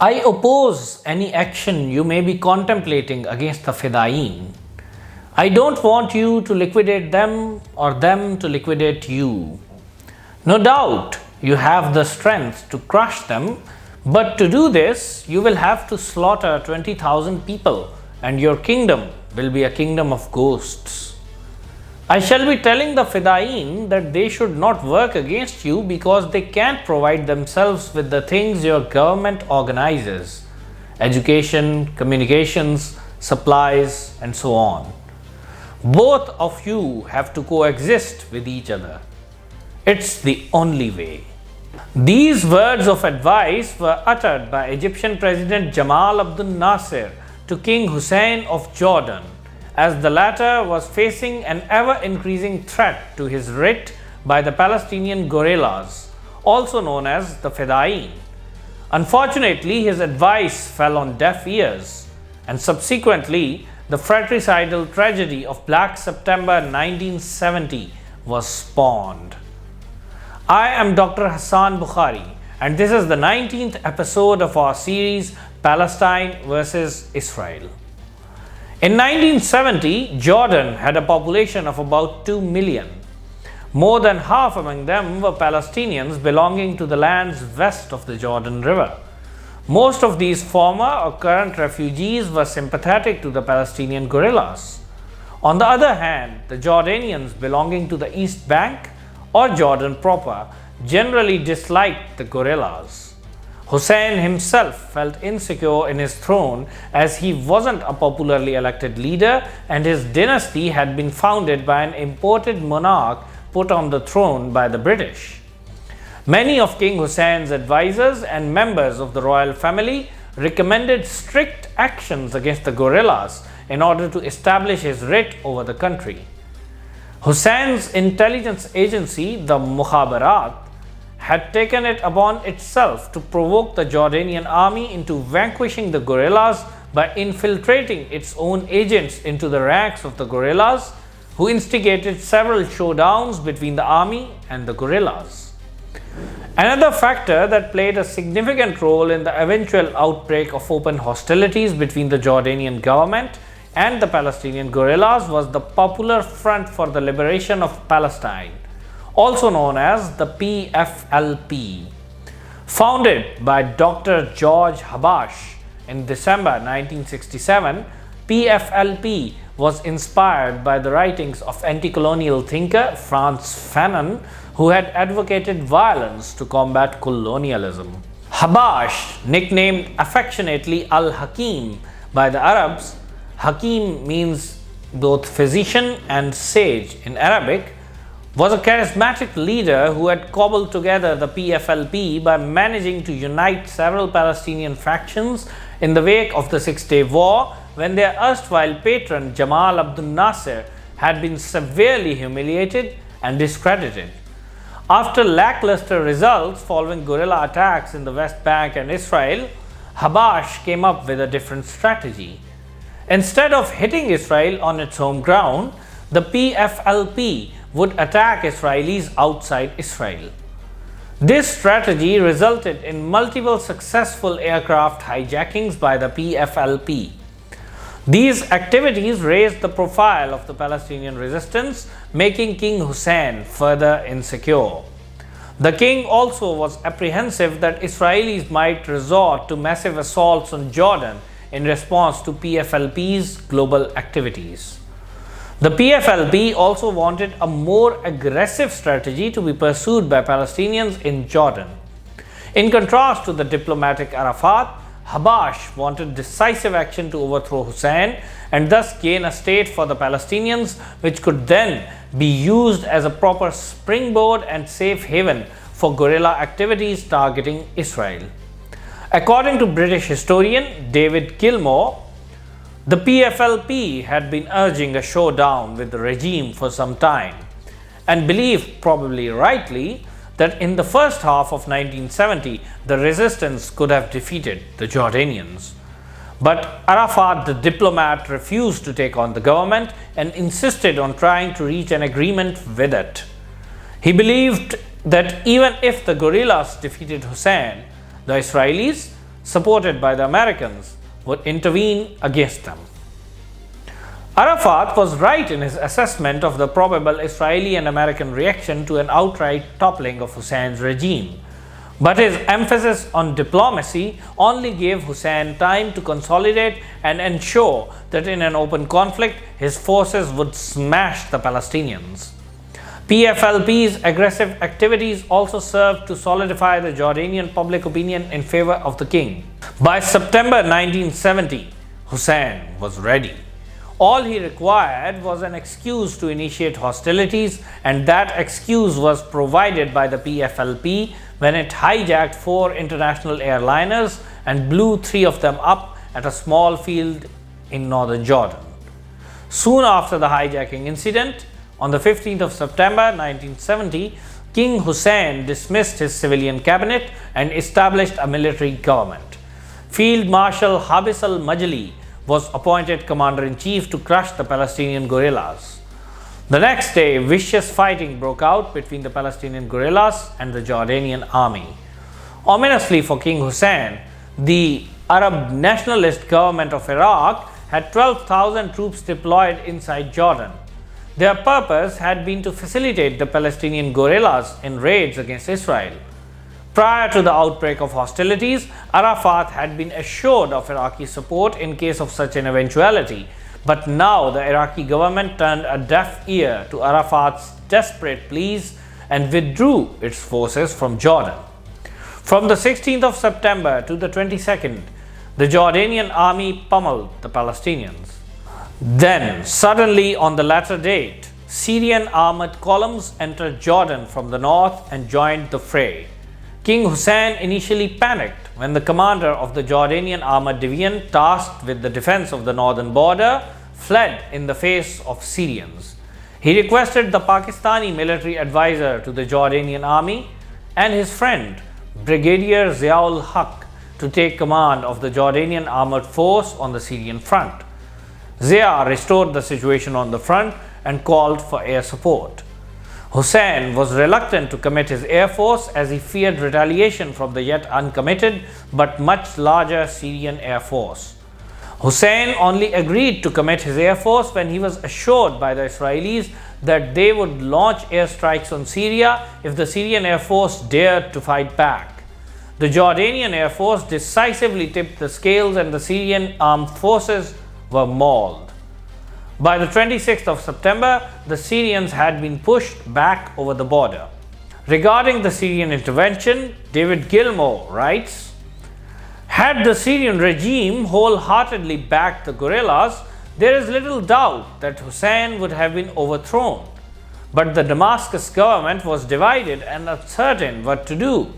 I oppose any action you may be contemplating against the Fedayeen. I don't want you to liquidate them or them to liquidate you. No doubt you have the strength to crush them, but to do this you will have to slaughter 20,000 people and your kingdom will be a kingdom of ghosts. I shall be telling the Fedayeen that they should not work against you because they can't provide themselves with the things your government organizes: education, communications, supplies, and so on. Both of you have to coexist with each other. It's the only way. These words of advice were uttered by Egyptian President Jamal Abdel Nasser to King Hussein of Jordan, as the latter was facing an ever-increasing threat to his writ by the Palestinian guerrillas, also known as the Fedayeen. Unfortunately, his advice fell on deaf ears, and subsequently, the fratricidal tragedy of Black September 1970 was spawned. I am Dr. Hassan Bukhari, and this is the 19th episode of our series Palestine versus Israel. In 1970, Jordan had a population of about 2 million. More than half among them were Palestinians belonging to the lands west of the Jordan River. Most of these former or current refugees were sympathetic to the Palestinian guerrillas. On the other hand, the Jordanians belonging to the East Bank or Jordan proper generally disliked the guerrillas. Hussein himself felt insecure in his throne as he wasn't a popularly elected leader and his dynasty had been founded by an imported monarch put on the throne by the British. Many of King Hussein's advisors and members of the royal family recommended strict actions against the guerrillas in order to establish his writ over the country. Hussein's intelligence agency, the Mukhabarat, had taken it upon itself to provoke the Jordanian army into vanquishing the guerrillas by infiltrating its own agents into the ranks of the guerrillas, who instigated several showdowns between the army and the guerrillas. Another factor that played a significant role in the eventual outbreak of open hostilities between the Jordanian government and the Palestinian guerrillas was the Popular Front for the Liberation of Palestine, also known as the PFLP. Founded by Dr. George Habash in December 1967, PFLP was inspired by the writings of anti-colonial thinker Frantz Fanon, who had advocated violence to combat colonialism. Habash, nicknamed affectionately Al-Hakim by the Arabs — Hakim means both physician and sage in Arabic — was a charismatic leader who had cobbled together the PFLP by managing to unite several Palestinian factions in the wake of the Six-Day War, when their erstwhile patron Jamal Abdel Nasser had been severely humiliated and discredited. After lackluster results following guerrilla attacks in the West Bank and Israel, Habash came up with a different strategy. Instead of hitting Israel on its home ground, the PFLP would attack Israelis outside Israel. This strategy resulted in multiple successful aircraft hijackings by the PFLP. These activities raised the profile of the Palestinian resistance, making King Hussein further insecure. The king also was apprehensive that Israelis might resort to massive assaults on Jordan in response to PFLP's global activities. The PFLP also wanted a more aggressive strategy to be pursued by Palestinians in Jordan. In contrast to the diplomatic Arafat, Habash wanted decisive action to overthrow Hussein and thus gain a state for the Palestinians, which could then be used as a proper springboard and safe haven for guerrilla activities targeting Israel. According to British historian David Gilmour, the PFLP had been urging a showdown with the regime for some time and believed, probably rightly, that in the first half of 1970 the resistance could have defeated the Jordanians. But Arafat, the diplomat, refused to take on the government and insisted on trying to reach an agreement with it. He believed that even if the guerrillas defeated Hussein, the Israelis, supported by the Americans, would intervene against them. Arafat was right in his assessment of the probable Israeli and American reaction to an outright toppling of Hussein's regime, but his emphasis on diplomacy only gave Hussein time to consolidate and ensure that in an open conflict his forces would smash the Palestinians. PFLP's aggressive activities also served to solidify the Jordanian public opinion in favor of the king. By September 1970, Hussein was ready. All he required was an excuse to initiate hostilities, and that excuse was provided by the PFLP when it hijacked 4 international airliners and blew 3 of them up at a small field in northern Jordan. Soon after the hijacking incident, on the 15th of September 1970, King Hussein dismissed his civilian cabinet and established a military government. Field Marshal Habis al-Majli was appointed commander-in-chief to crush the Palestinian guerrillas. The next day, vicious fighting broke out between the Palestinian guerrillas and the Jordanian army. Ominously for King Hussein, the Arab nationalist government of Iraq had 12,000 troops deployed inside Jordan. Their purpose had been to facilitate the Palestinian guerrillas in raids against Israel. Prior to the outbreak of hostilities, Arafat had been assured of Iraqi support in case of such an eventuality, but now the Iraqi government turned a deaf ear to Arafat's desperate pleas and withdrew its forces from Jordan. From the 16th of September to the 22nd, the Jordanian army pummeled the Palestinians. Then, suddenly on the latter date, Syrian armored columns entered Jordan from the north and joined the fray. King Hussein initially panicked when the commander of the Jordanian armored division tasked with the defense of the northern border fled in the face of Syrians. He requested the Pakistani military advisor to the Jordanian army and his friend Brigadier Ziaul Haq to take command of the Jordanian armored force on the Syrian front. Zia restored the situation on the front and called for air support. Hussein was reluctant to commit his air force as he feared retaliation from the yet uncommitted but much larger Syrian air force. Hussein only agreed to commit his air force when he was assured by the Israelis that they would launch airstrikes on Syria if the Syrian air force dared to fight back. The Jordanian air force decisively tipped the scales and the Syrian armed forces were mauled. By the 26th of September, the Syrians had been pushed back over the border. Regarding the Syrian intervention, David Gilmour writes, "Had the Syrian regime wholeheartedly backed the guerrillas, there is little doubt that Hussein would have been overthrown. But the Damascus government was divided and uncertain what to do.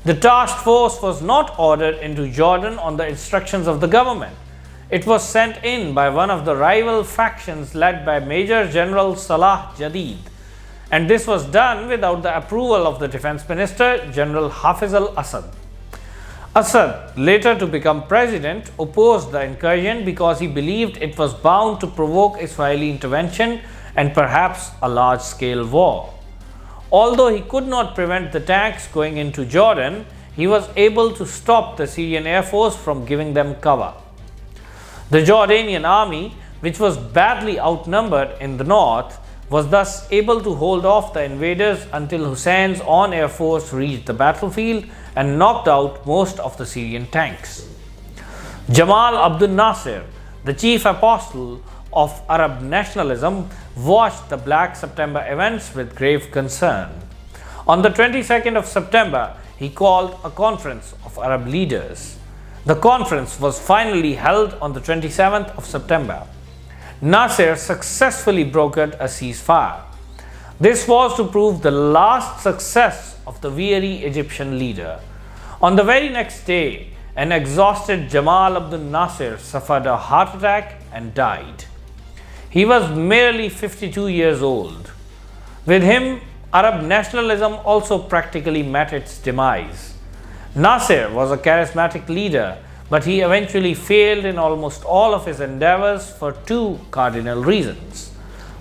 The task force was not ordered into Jordan on the instructions of the government. It was sent in by one of the rival factions led by Major General Salah Jadid, and this was done without the approval of the defense minister, General Hafiz al-Assad. Assad, later to become president, opposed the incursion because he believed it was bound to provoke Israeli intervention and perhaps a large-scale war. Although he could not prevent the tanks going into Jordan, he was able to stop the Syrian air force from giving them cover. The Jordanian army, which was badly outnumbered in the north, was thus able to hold off the invaders until Hussein's own air force reached the battlefield and knocked out most of the Syrian tanks. Jamal Abdel Nasser, the chief apostle of Arab nationalism, watched the Black September events with grave concern. On the 22nd of September, he called a conference of Arab leaders. The conference was finally held on the 27th of September. Nasser successfully brokered a ceasefire. This was to prove the last success of the weary Egyptian leader. On the very next day, an exhausted Jamal Abdel Nasser suffered a heart attack and died. He was merely 52 years old. With him, Arab nationalism also practically met its demise. Nasser was a charismatic leader, but he eventually failed in almost all of his endeavors for two cardinal reasons.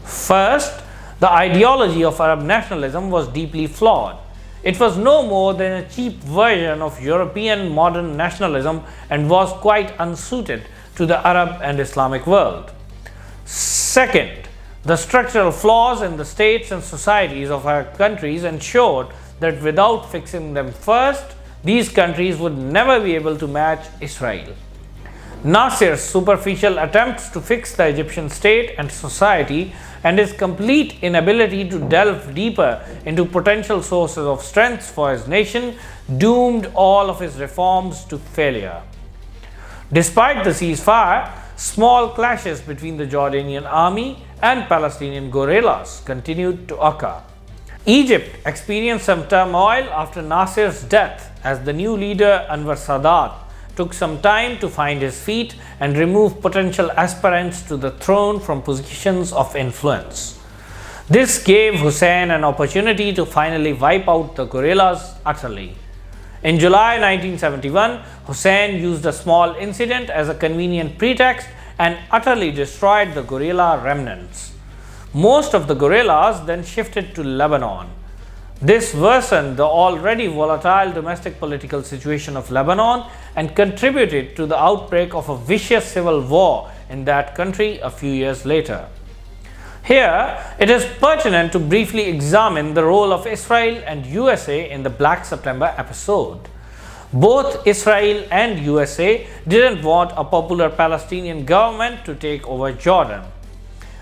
First, the ideology of Arab nationalism was deeply flawed. It was no more than a cheap version of European modern nationalism and was quite unsuited to the Arab and Islamic world. Second, the structural flaws in the states and societies of our countries ensured that without fixing them first, these countries would never be able to match Israel. Nasser's superficial attempts to fix the Egyptian state and society and his complete inability to delve deeper into potential sources of strength for his nation doomed all of his reforms to failure. Despite the ceasefire, small clashes between the Jordanian army and Palestinian guerrillas continued to occur. Egypt experienced some turmoil after Nasser's death as the new leader Anwar Sadat took some time to find his feet and remove potential aspirants to the throne from positions of influence. This gave Hussein an opportunity to finally wipe out the guerrillas utterly. In July 1971, Hussein used a small incident as a convenient pretext and utterly destroyed the guerrilla remnants. Most of the guerrillas then shifted to Lebanon. This worsened the already volatile domestic political situation of Lebanon and contributed to the outbreak of a vicious civil war in that country a few years later. Here, it is pertinent to briefly examine the role of Israel and USA in the Black September episode. Both Israel and USA didn't want a popular Palestinian government to take over Jordan.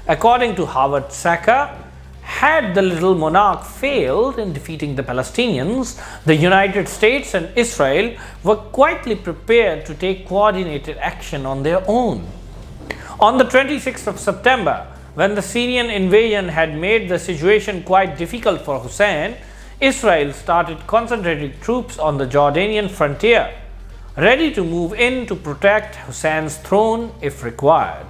According to Howard Sacker, had the little monarch failed in defeating the Palestinians, the United States and Israel were quietly prepared to take coordinated action on their own. On the 26th of September, when the Syrian invasion had made the situation quite difficult for Hussein, Israel started concentrating troops on the Jordanian frontier, ready to move in to protect Hussein's throne if required.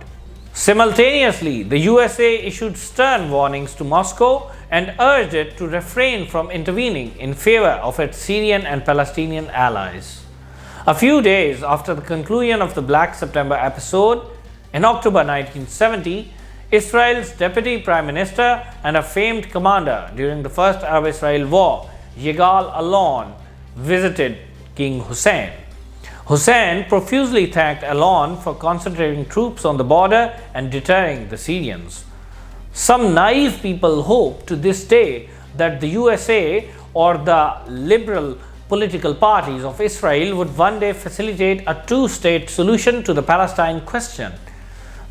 Simultaneously, the USA issued stern warnings to Moscow and urged it to refrain from intervening in favor of its Syrian and Palestinian allies. A few days after the conclusion of the Black September episode, in October 1970, Israel's deputy prime minister and a famed commander during the First Arab-Israel War, Yigal Allon, visited King Hussein. Hussein profusely thanked Allon for concentrating troops on the border and deterring the Syrians. Some naive people hope to this day that the USA or the liberal political parties of Israel would one day facilitate a two-state solution to the Palestine question.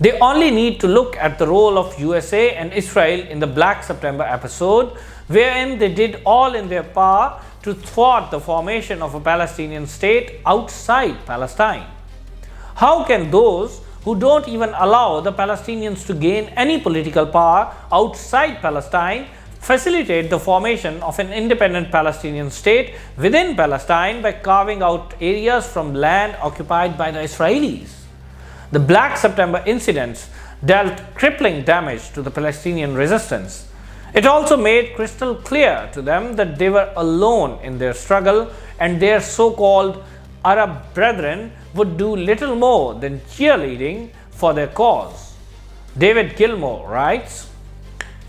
They only need to look at the role of USA and Israel in the Black September episode, wherein they did all in their power to thwart the formation of a Palestinian state outside Palestine. How can those who don't even allow the Palestinians to gain any political power outside Palestine facilitate the formation of an independent Palestinian state within Palestine by carving out areas from land occupied by the Israelis? The Black September incidents dealt crippling damage to the Palestinian resistance. It also made crystal clear to them that they were alone in their struggle and their so-called Arab brethren would do little more than cheerleading for their cause. David Gilmour writes,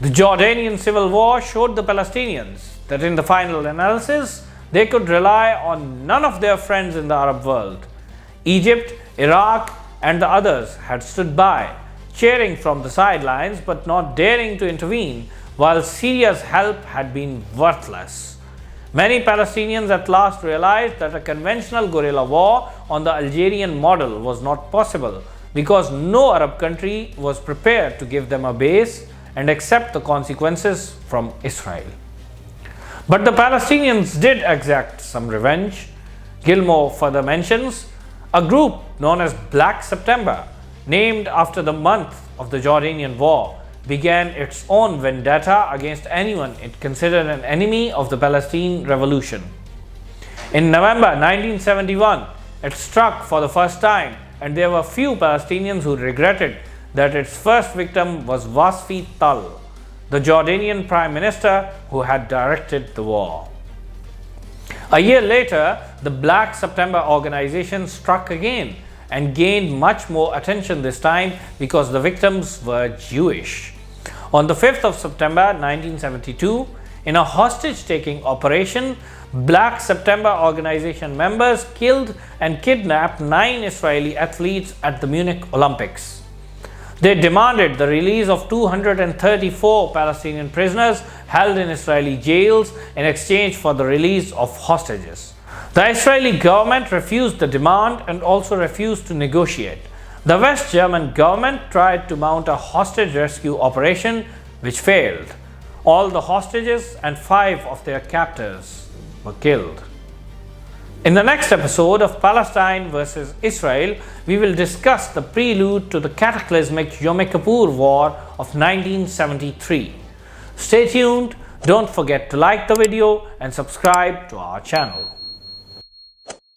"The Jordanian civil war showed the Palestinians that in the final analysis, they could rely on none of their friends in the Arab world. Egypt, Iraq, and the others had stood by, cheering from the sidelines but not daring to intervene, while Syria's help had been worthless. Many Palestinians at last realized that a conventional guerrilla war on the Algerian model was not possible because no Arab country was prepared to give them a base and accept the consequences from Israel. But the Palestinians did exact some revenge." Gilmour further mentions, "A group known as Black September, named after the month of the Jordanian War, began its own vendetta against anyone it considered an enemy of the Palestine Revolution. In November 1971, it struck for the first time, and there were few Palestinians who regretted that its first victim was Wasfi Tal, the Jordanian prime minister who had directed the war. A year later, the Black September organization struck again and gained much more attention this time because the victims were Jewish. On the 5th of September 1972, In a hostage-taking operation, Black September organization members killed and kidnapped 9 Israeli athletes at the Munich Olympics. They demanded the release of 234 Palestinian prisoners held in Israeli jails in exchange for the release of hostages. The Israeli government refused the demand and also refused to negotiate. The West German government tried to mount a hostage rescue operation which failed. All the hostages and 5 of their captors were killed. In the next episode of Palestine versus Israel, we will discuss the prelude to the cataclysmic Yom Kippur War of 1973. Stay tuned, don't forget to like the video and subscribe to our channel.